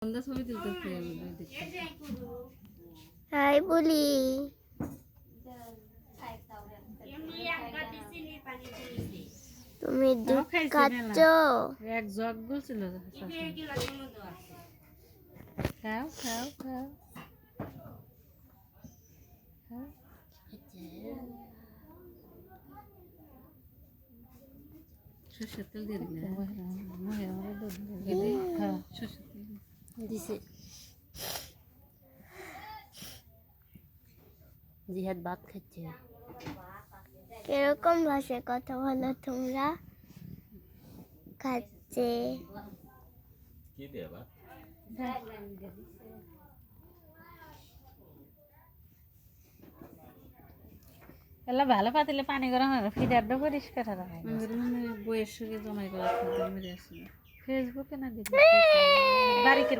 সন্ধ্যা ছবি তুলতেছে হাই বলি তুমি দুধ খাচ্ছ? এক জগ বলছিল খাও খাও খাও সরষের তেল দিয়ে দিলে সরষের তেল দিছে জিহাদ ভাত খাচ্ছে। কিরকম ভাষায় কথা বলো তোমরা? খাচ্ছে কি দেবা এলা ভালো পাতিলে পানি গরম হবে ফিডারটা পরিষ্কার রাখা বইয়ের সঙ্গে জমাই করা মেরে আসছিল ফেসবুকে না দিদি বাড়িতে